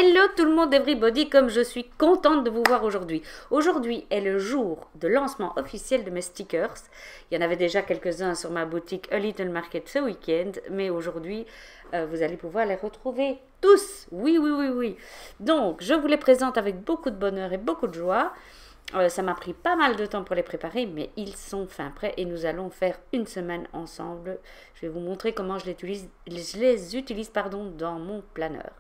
Hello tout le monde, everybody, comme je suis contente de vous voir aujourd'hui. Aujourd'hui est le jour de lancement officiel de mes stickers. Il y en avait déjà quelques-uns sur ma boutique A Little Market ce week-end, mais aujourd'hui, vous allez pouvoir les retrouver tous. Oui, oui, oui, oui. Donc, je vous les présente avec beaucoup de bonheur et beaucoup de joie. Ça m'a pris pas mal de temps pour les préparer, mais ils sont fin prêts et nous allons faire une semaine ensemble. Je vais vous montrer comment je les utilise dans mon planeur.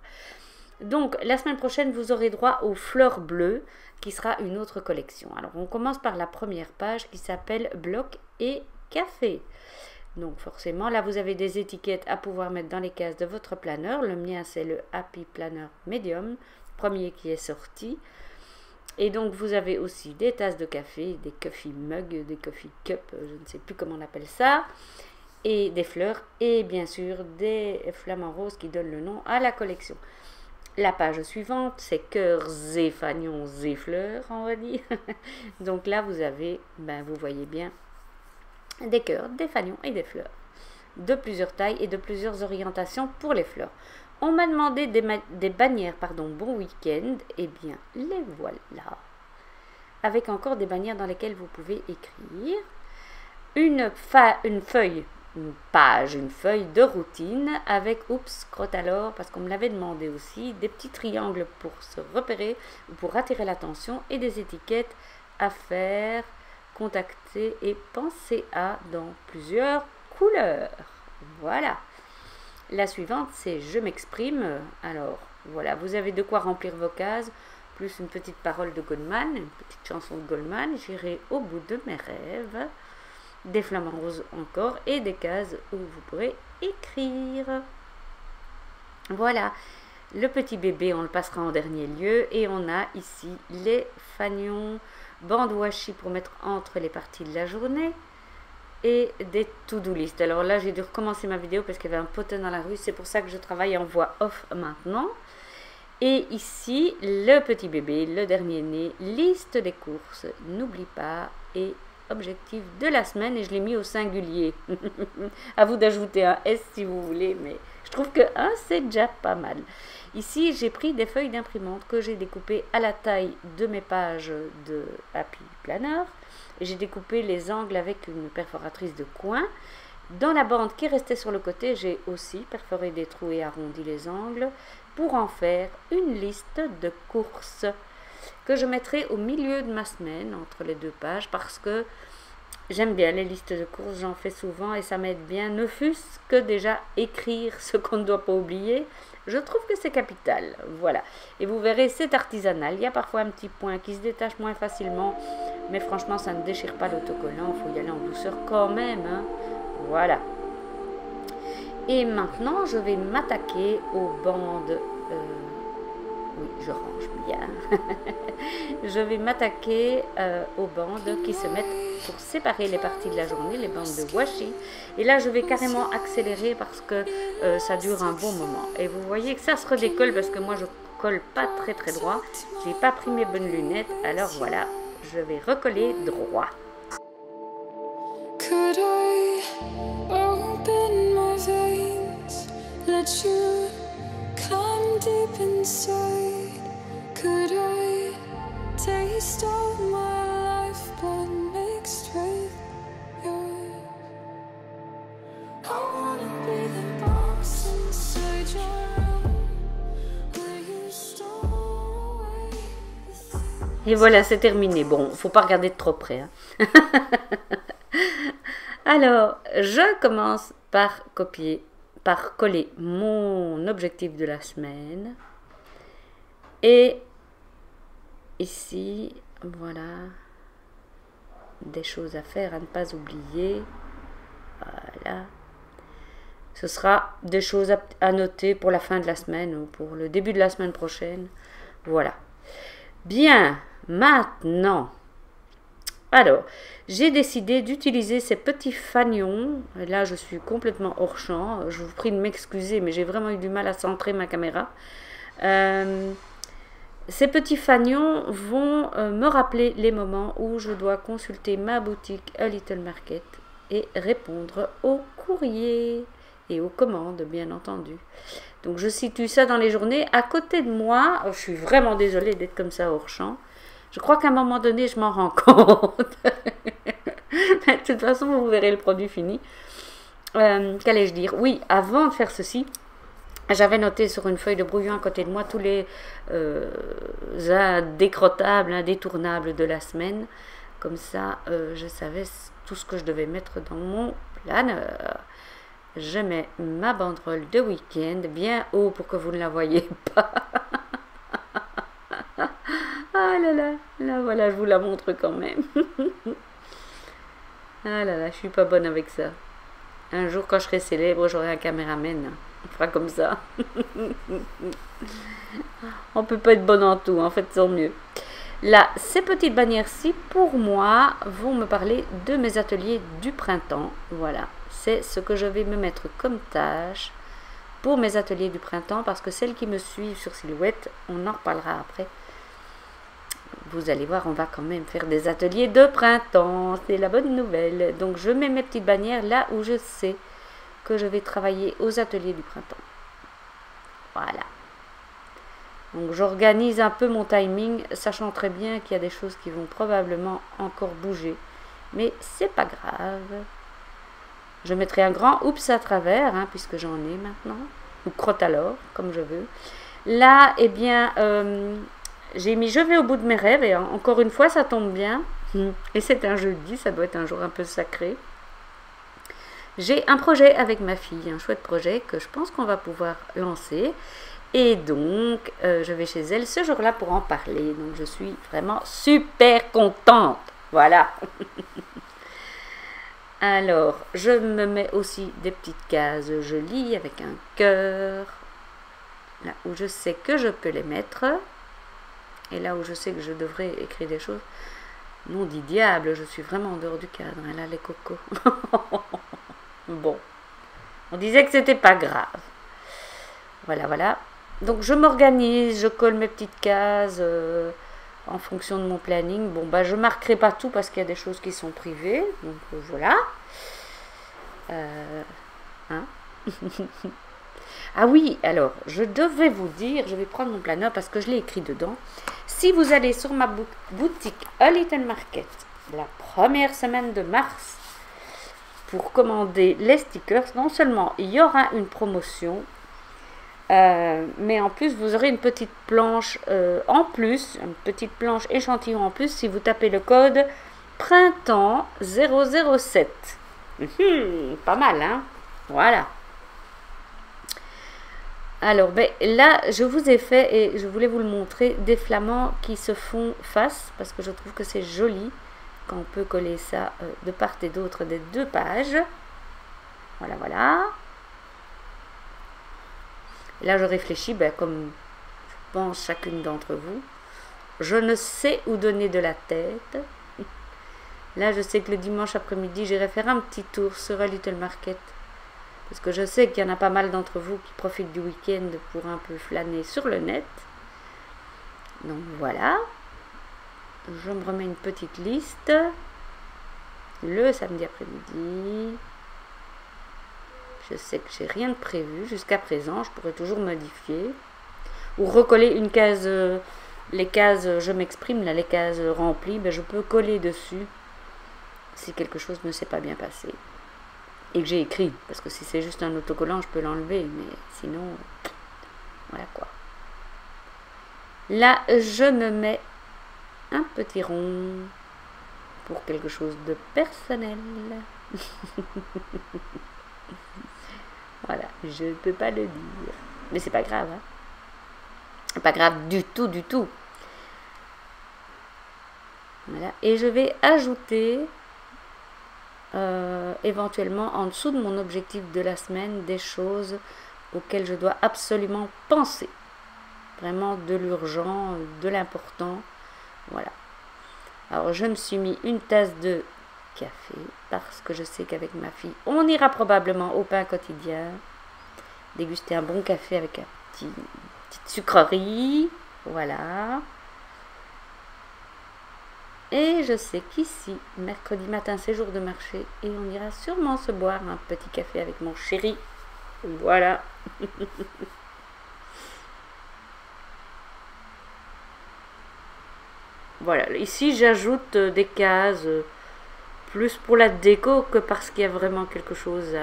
Donc, la semaine prochaine, vous aurez droit aux fleurs bleues, qui sera une autre collection. Alors, on commence par la première page qui s'appelle Bloc et Café. Donc, forcément, là, vous avez des étiquettes à pouvoir mettre dans les cases de votre planeur. Le mien, c'est le Happy Planner Medium, premier qui est sorti. Et donc, vous avez aussi des tasses de café, des coffee mugs, des coffee cups, je ne sais plus comment on appelle ça, et des fleurs, et bien sûr, des flamants roses qui donnent le nom à la collection. La page suivante, c'est cœurs et fagnons et fleurs, on va dire. Donc là, vous avez, vous voyez bien, des cœurs, des fagnons et des fleurs. De plusieurs tailles et de plusieurs orientations pour les fleurs. On m'a demandé des bannières, bon week-end. Eh bien, les voilà. Avec encore des bannières dans lesquelles vous pouvez écrire. Une feuille de routine avec, crotte alors, parce qu'on me l'avait demandé aussi, des petits triangles pour se repérer ou pour attirer l'attention et des étiquettes à faire, contacter et penser à dans plusieurs couleurs. Voilà. La suivante, c'est je m'exprime. Alors, voilà, vous avez de quoi remplir vos cases, plus une petite parole de Goldman, une petite chanson de Goldman, j'irai au bout de mes rêves. Des flamants roses encore et des cases où vous pourrez écrire. Voilà, le petit bébé, on le passera en dernier lieu. Et on a ici les fagnons, bandes washi pour mettre entre les parties de la journée et des to-do list. Alors là, j'ai dû recommencer ma vidéo parce qu'il y avait un potin dans la rue. C'est pour ça que je travaille en voix off maintenant. Et ici, le petit bébé, le dernier né, liste des courses, n'oublie pas et objectif de la semaine, et je l'ai mis au singulier. À vous d'ajouter un S si vous voulez, mais je trouve que un c'est déjà pas mal. Ici, j'ai pris des feuilles d'imprimante que j'ai découpées à la taille de mes pages de Happy Planner, et j'ai découpé les angles avec une perforatrice de coin. Dans la bande qui restait sur le côté, j'ai aussi perforé des trous et arrondi les angles pour en faire une liste de courses que je mettrai au milieu de ma semaine, entre les deux pages, parce que j'aime bien les listes de courses, j'en fais souvent et ça m'aide bien, ne fût-ce que déjà écrire ce qu'on ne doit pas oublier. Je trouve que c'est capital, voilà. Et vous verrez, c'est artisanal, il y a parfois un petit point qui se détache moins facilement, mais franchement, ça ne déchire pas l'autocollant, il faut y aller en douceur quand même, hein. Voilà. Et maintenant, je vais m'attaquer aux bandes... oui, je range bien. Je vais m'attaquer aux bandes qui se mettent pour séparer les parties de la journée, les bandes de washi. Et là, je vais carrément accélérer parce que ça dure un bon moment. Et vous voyez que ça se redécolle parce que moi, je colle pas très très droit. J'ai pas pris mes bonnes lunettes. Alors voilà, je vais recoller droit. Could I open my veins, let you come deep inside? Could I taste of my lifeblood mixed with yours? I wanna be the box inside your room where you store away the things. Et voilà, c'est terminé. Bon, faut pas regarder de trop près, hein. Alors, je commence par coller mon objectif de la semaine. Et ici, voilà, des choses à faire, à ne pas oublier. Voilà. Ce sera des choses à noter pour la fin de la semaine ou pour le début de la semaine prochaine. Voilà. Bien, maintenant... Alors, j'ai décidé d'utiliser ces petits fagnons. Là, je suis complètement hors champ. Je vous prie de m'excuser, mais j'ai vraiment eu du mal à centrer ma caméra. Ces petits fagnons vont me rappeler les moments où je dois consulter ma boutique A Little Market et répondre aux courriers et aux commandes, bien entendu. Donc je situe ça dans les journées. À côté de moi, je suis vraiment désolée d'être comme ça hors champ. Je crois qu'à un moment donné, je m'en rends compte. De toute façon, vous verrez le produit fini. Qu'allais-je dire? Oui, avant de faire ceci, j'avais noté sur une feuille de brouillon à côté de moi tous les indécrottables, indétournables de la semaine. Comme ça, je savais tout ce que je devais mettre dans mon planeur. Je mets ma banderole de week-end bien haut pour que vous ne la voyez pas. Ah là là, là voilà, je vous la montre quand même. Ah là là, je suis pas bonne avec ça. Un jour, quand je serai célèbre, j'aurai un caméraman. On fera comme ça. On peut pas être bonne en tout, en fait, tant mieux. Là, ces petites bannières-ci, pour moi, vont me parler de mes ateliers du printemps. Voilà, c'est ce que je vais me mettre comme tâche pour mes ateliers du printemps, parce que celles qui me suivent sur Silhouette, on en reparlera après. Vous allez voir, on va quand même faire des ateliers de printemps, c'est la bonne nouvelle. Donc je mets mes petites bannières là où je sais que je vais travailler aux ateliers du printemps. Voilà. Donc j'organise un peu mon timing, sachant très bien qu'il y a des choses qui vont probablement encore bouger. Mais c'est pas grave. Je mettrai un grand oups à travers, hein, puisque j'en ai maintenant. Ou crotte alors, comme je veux. Là, eh bien, j'ai mis je vais au bout de mes rêves. Et encore une fois, ça tombe bien. Et c'est un jeudi, ça doit être un jour un peu sacré. J'ai un projet avec ma fille, un chouette projet que je pense qu'on va pouvoir lancer. Et donc, je vais chez elle ce jour-là pour en parler. Donc, je suis vraiment super contente. Voilà. Alors, je me mets aussi des petites cases jolies avec un cœur. Là où je sais que je peux les mettre. Et là où je sais que je devrais écrire des choses. Non, dit diable, je suis vraiment en dehors du cadre. Hein, là, les cocos. Bon. On disait que c'était pas grave. Voilà, voilà. Donc je m'organise, je colle mes petites cases en fonction de mon planning. Bon, bah je marquerai pas tout parce qu'il y a des choses qui sont privées. Donc voilà. Hein. Ah oui, alors, je devais vous dire, je vais prendre mon planeur parce que je l'ai écrit dedans. Si vous allez sur ma boutique A Little Market, la première semaine de mars, pour commander les stickers, non seulement il y aura une promotion, mais en plus vous aurez une petite planche en plus, une petite planche échantillon en plus si vous tapez le code printemps 007. Pas mal, hein? Voilà. Alors, ben, là, je vous ai fait, et je voulais vous le montrer, des flamants qui se font face, parce que je trouve que c'est joli quand on peut coller ça de part et d'autre des deux pages. Voilà, voilà. Et là, je réfléchis, ben, comme je pense chacune d'entre vous, je ne sais où donner de la tête. Là, je sais que le dimanche après-midi, j'irai faire un petit tour sur A Little Market. Parce que je sais qu'il y en a pas mal d'entre vous qui profitent du week-end pour un peu flâner sur le net. Donc voilà. Je me remets une petite liste. Le samedi après-midi. Je sais que j'ai rien de prévu jusqu'à présent. Je pourrais toujours modifier. Ou recoller une case. Les cases, je m'exprime, là, les cases remplies. Ben, je peux coller dessus. Si quelque chose ne s'est pas bien passé. Et que j'ai écrit, parce que si c'est juste un autocollant, je peux l'enlever, mais sinon, voilà quoi. Là, je me mets un petit rond pour quelque chose de personnel. Voilà, je ne peux pas le dire. Mais c'est pas grave, hein. C'est pas grave du tout, du tout. Voilà, et je vais ajouter... éventuellement en dessous de mon objectif de la semaine des choses auxquelles je dois absolument penser, vraiment de l'urgent, de l'important. Voilà, alors je me suis mis une tasse de café parce que je sais qu'avec ma fille on ira probablement au pain quotidien déguster un bon café avec une petite sucrerie. Voilà. Et je sais qu'ici, mercredi matin, c'est jour de marché et on ira sûrement se boire un petit café avec mon chéri. Voilà. voilà, ici j'ajoute des cases plus pour la déco que parce qu'il y a vraiment quelque chose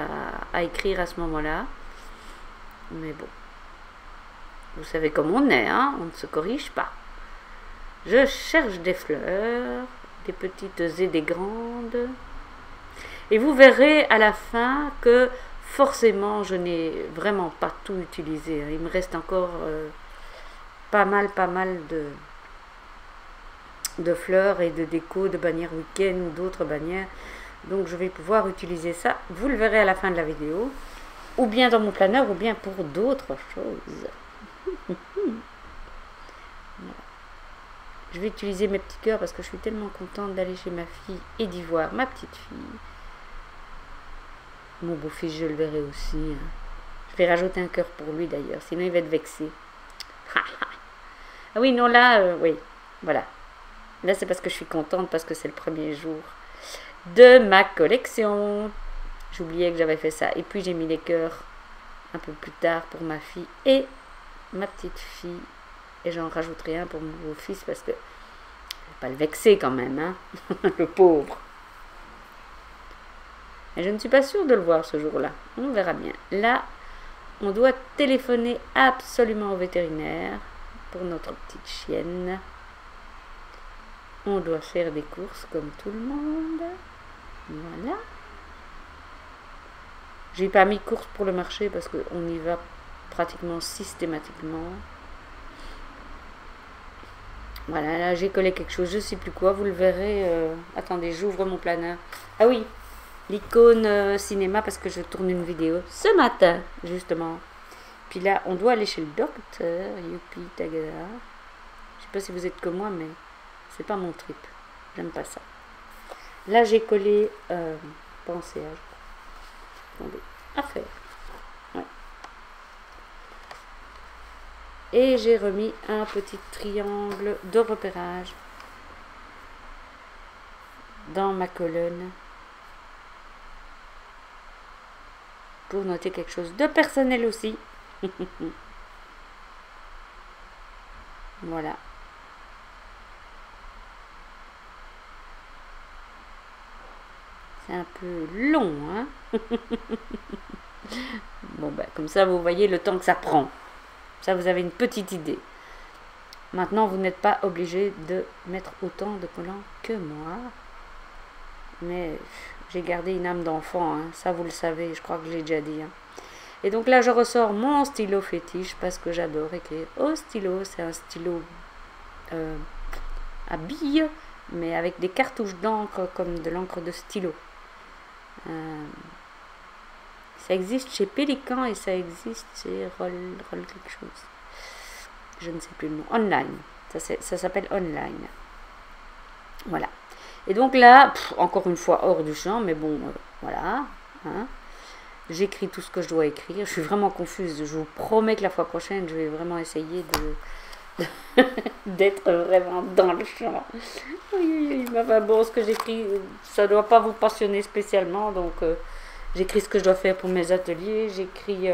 à écrire à ce moment-là. Mais bon, vous savez comme on est, hein, on ne se corrige pas. Je cherche des fleurs, des petites et des grandes. Et vous verrez à la fin que forcément je n'ai vraiment pas tout utilisé. Il me reste encore pas mal de fleurs et de déco, de bannières week-end ou d'autres bannières. Donc je vais pouvoir utiliser ça. Vous le verrez à la fin de la vidéo. Ou bien dans mon planeur, ou bien pour d'autres choses. Voilà. Je vais utiliser mes petits cœurs parce que je suis tellement contente d'aller chez ma fille et d'y voir ma petite fille. Mon beau-fils, je le verrai aussi. Hein. Je vais rajouter un cœur pour lui d'ailleurs, sinon il va être vexé. Ah oui, non, là, oui, voilà. Là, c'est parce que je suis contente, parce que c'est le premier jour de ma collection. J'oubliais que j'avais fait ça. Et puis, j'ai mis les cœurs un peu plus tard pour ma fille et ma petite fille. Et j'en rajouterai un pour mon beau-fils, parce que je ne vais pas le vexer quand même, hein, le pauvre. Et je ne suis pas sûre de le voir ce jour-là. On verra bien. Là, on doit téléphoner absolument au vétérinaire pour notre petite chienne. On doit faire des courses comme tout le monde. Voilà. J'ai pas mis course pour le marché parce qu'on y va pratiquement systématiquement. Voilà, là j'ai collé quelque chose, je sais plus quoi, vous le verrez. Attendez, j'ouvre mon planeur. Ah oui, l'icône cinéma parce que je tourne une vidéo ce matin, justement. Puis là, on doit aller chez le docteur. Youpi, tagada. Je sais pas si vous êtes comme moi, mais c'est pas mon trip. J'aime pas ça. Là, j'ai collé pensez à... Attendez, à faire. Ouais. Et j'ai remis un petit triangle de repérage dans ma colonne pour noter quelque chose de personnel aussi. Voilà. C'est un peu long, hein. Bon, ben, comme ça, vous voyez le temps que ça prend. Ça, vous avez une petite idée. Maintenant, vous n'êtes pas obligé de mettre autant de collants que moi. Mais j'ai gardé une âme d'enfant, hein. Ça, vous le savez, je crois que j'ai déjà dit. Hein. Et donc là, je ressors mon stylo fétiche parce que j'adore écrire au stylo. C'est un stylo à billes, mais avec des cartouches d'encre comme de l'encre de stylo. Ça existe chez Pélican et ça existe chez Roll quelque chose. Je ne sais plus le nom. Online. Ça s'appelle Online. Voilà. Et donc là, encore une fois, hors du champ, mais bon, voilà. Hein. J'écris tout ce que je dois écrire. Je suis vraiment confuse. Je vous promets que la fois prochaine, je vais vraiment essayer d'être vraiment dans le champ. Oui, enfin, bon, ce que j'écris, ça ne doit pas vous passionner spécialement. Donc, j'écris ce que je dois faire pour mes ateliers. J'écris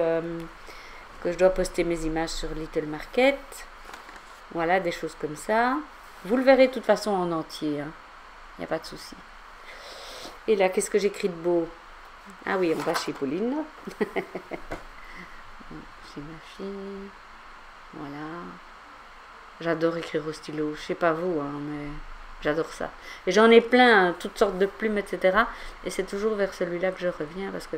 que je dois poster mes images sur Little Market. Voilà, des choses comme ça. Vous le verrez de toute façon en entier. Il n'y a pas de souci. Et là, qu'est-ce que j'écris de beau? Ah oui, on va chez Pauline. Chez ma fille. Voilà. J'adore écrire au stylo. Je sais pas vous, hein, mais j'adore ça. Et j'en ai plein, hein, toutes sortes de plumes, etc. Et c'est toujours vers celui-là que je reviens parce que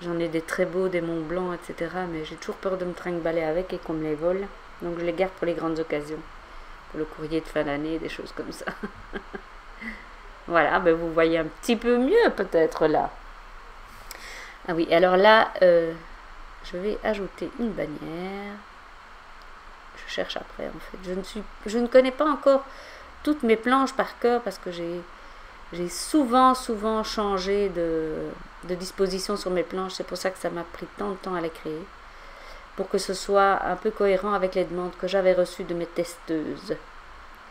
j'en ai des très beaux, des Mont Blanc, etc. Mais j'ai toujours peur de me trinque-baller avec et qu'on me les vole. Donc je les garde pour les grandes occasions. Pour le courrier de fin d'année, des choses comme ça. Voilà, ben vous voyez un petit peu mieux peut-être là. Ah oui, alors là, je vais ajouter une bannière. Je cherche après en fait. Je ne connais pas encore toutes mes planches par cœur parce que j'ai souvent changé de disposition sur mes planches. C'est pour ça que ça m'a pris tant de temps à les créer. Pour que ce soit un peu cohérent avec les demandes que j'avais reçues de mes testeuses.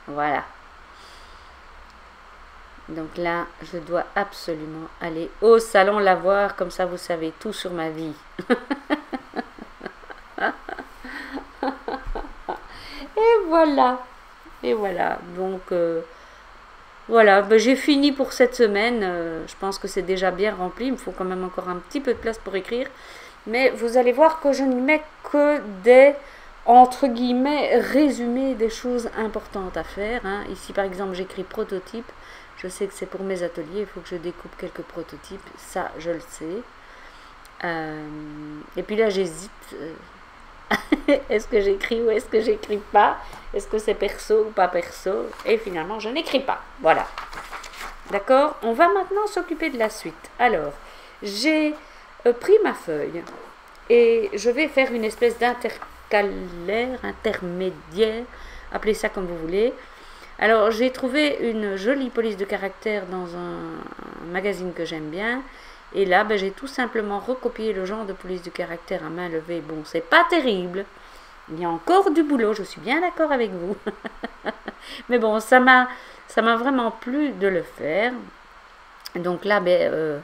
Voilà. Donc là, je dois absolument aller au salon la voir. Comme ça, vous savez tout sur ma vie. Et voilà. Et voilà, donc voilà, ben, j'ai fini pour cette semaine. Je pense que c'est déjà bien rempli. Il me faut quand même encore un petit peu de place pour écrire. Mais vous allez voir que je ne mets que des, entre guillemets, résumés des choses importantes à faire. Hein. Ici, par exemple, j'écris prototype. Je sais que c'est pour mes ateliers. Il faut que je découpe quelques prototypes. Ça, je le sais. Et puis là, j'hésite. Est-ce que j'écris ou est-ce que j'écris pas? Est-ce que c'est perso ou pas perso? Et finalement, je n'écris pas. Voilà. D'accord? On va maintenant s'occuper de la suite. Alors, j'ai pris ma feuille et je vais faire une espèce d'intercalaire, intermédiaire, appelez ça comme vous voulez. Alors, j'ai trouvé une jolie police de caractère dans un magazine que j'aime bien. Et là, ben, j'ai tout simplement recopié le genre de police de caractère à main levée. Bon, c'est pas terrible. Il y a encore du boulot, je suis bien d'accord avec vous. Mais bon, ça m'a vraiment plu de le faire. Donc là, ben,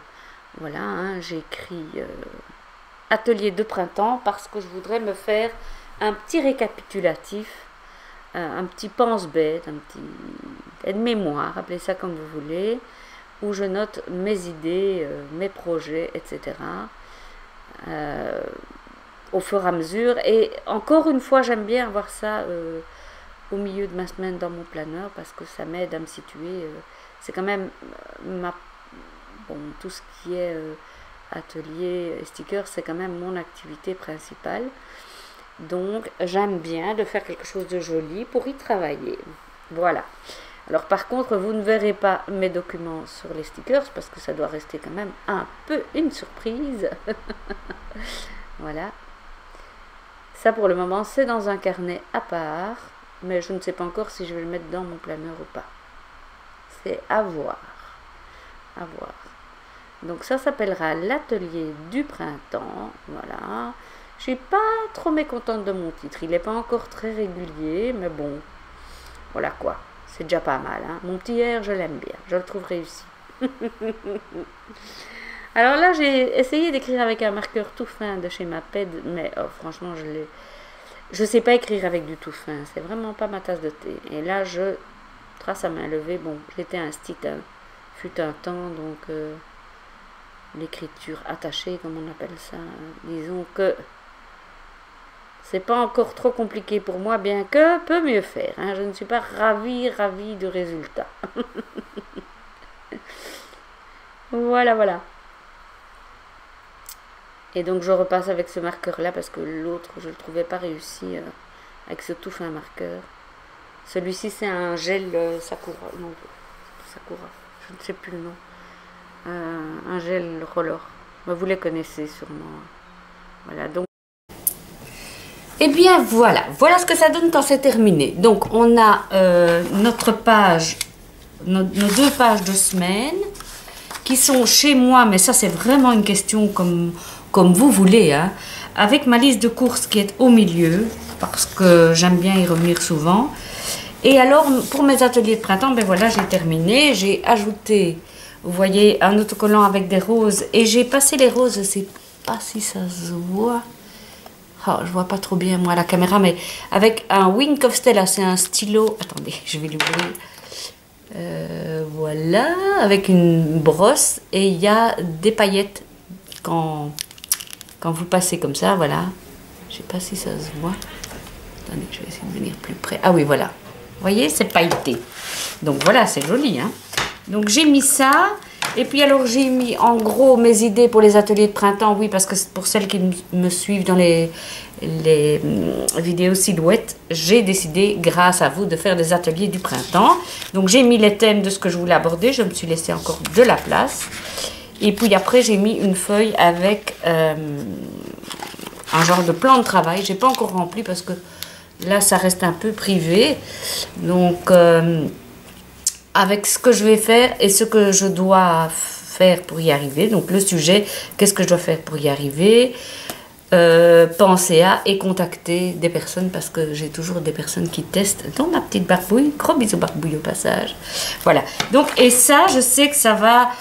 voilà, hein, j'ai écrit atelier de printemps parce que je voudrais me faire un petit récapitulatif, un petit pense-bête, un petit aide-mémoire, appelez ça comme vous voulez, où je note mes idées, mes projets, etc. Au fur et à mesure. Et encore une fois, j'aime bien avoir ça au milieu de ma semaine dans mon planeur parce que ça m'aide à me situer. C'est quand même bon, tout ce qui est atelier et stickers, c'est quand même mon activité principale. Donc, j'aime bien de faire quelque chose de joli pour y travailler. Voilà. Alors par contre, vous ne verrez pas mes documents sur les stickers parce que ça doit rester quand même un peu une surprise. Voilà. Ça pour le moment, c'est dans un carnet à part, mais je ne sais pas encore si je vais le mettre dans mon planeur ou pas. C'est à voir. À voir. Donc ça s'appellera l'atelier du printemps. Voilà. Je suis pas trop mécontente de mon titre. Il n'est pas encore très régulier, mais bon. Voilà quoi. C'est déjà pas mal. Hein. Mon petit air, je l'aime bien. Je le trouve réussi. Alors là, j'ai essayé d'écrire avec un marqueur tout fin de chez Maped, mais franchement, je sais pas écrire avec du tout fin. C'est vraiment pas ma tasse de thé. Et là, je trace à main levée. Bon, j'étais un stick, fut un temps, donc l'écriture attachée, comme on appelle ça. Disons que c'est pas encore trop compliqué pour moi, bien que peut mieux faire. Hein. Je ne suis pas ravie du résultat. Voilà, voilà. Et donc je repasse avec ce marqueur-là parce que l'autre, je ne le trouvais pas réussi avec ce tout fin marqueur. Celui-ci, c'est un gel Sakura. Non, Sakura, je ne sais plus le nom. Un gel roller. Vous les connaissez sûrement. Voilà, donc. Et bien voilà, voilà ce que ça donne quand c'est terminé. Donc on a notre page, nos 2 pages de semaine qui sont chez moi, mais ça c'est vraiment une question comme vous voulez, hein, avec ma liste de courses qui est au milieu, parce que j'aime bien y revenir souvent. Et alors pour mes ateliers de printemps, ben voilà, j'ai terminé, j'ai ajouté, vous voyez, un autocollant avec des roses, et j'ai passé les roses, je ne sais pas si ça se voit. Oh, je vois pas trop bien moi à la caméra, mais avec un Wink of Stella, c'est un stylo. Attendez, je vais l'ouvrir. Voilà, avec une brosse et il y a des paillettes quand vous passez comme ça, voilà. Je sais pas si ça se voit. Attendez, je vais essayer de venir plus près. Ah oui, voilà. Vous voyez, c'est pailleté. Donc voilà, c'est joli, hein. Donc j'ai mis ça. Et puis alors j'ai mis en gros mes idées pour les ateliers de printemps, oui, parce que pour celles qui me suivent dans les vidéos silhouettes, j'ai décidé, grâce à vous, de faire des ateliers du printemps. Donc j'ai mis les thèmes de ce que je voulais aborder, je me suis laissé encore de la place. Et puis après j'ai mis une feuille avec un genre de plan de travail. J'ai pas encore rempli parce que là ça reste un peu privé. Donc avec ce que je vais faire et ce que je dois faire pour y arriver. Donc le sujet, qu'est-ce que je dois faire pour y arriver, penser à et contacter des personnes parce que j'ai toujours des personnes qui testent, dont ma petite Barbouille. Gros bisous Barbouille au passage. Voilà. Donc, et ça, je sais que ça va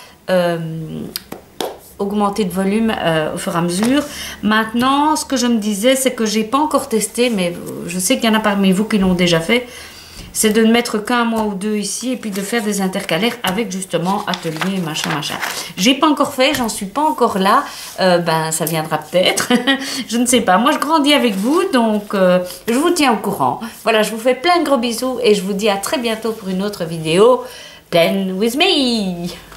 augmenter de volume au fur et à mesure. Maintenant, ce que je me disais, c'est que j'ai pas encore testé, mais je sais qu'il y en a parmi vous qui l'ont déjà fait. c'est de ne mettre qu'un mois ou deux ici et puis de faire des intercalaires avec justement atelier, machin, machin. J'ai pas encore fait, j'en suis pas encore là. Ben, ça viendra peut-être. Je ne sais pas. Moi, je grandis avec vous, donc je vous tiens au courant. Voilà, je vous fais plein de gros bisous et je vous dis à très bientôt pour une autre vidéo. Plan with me!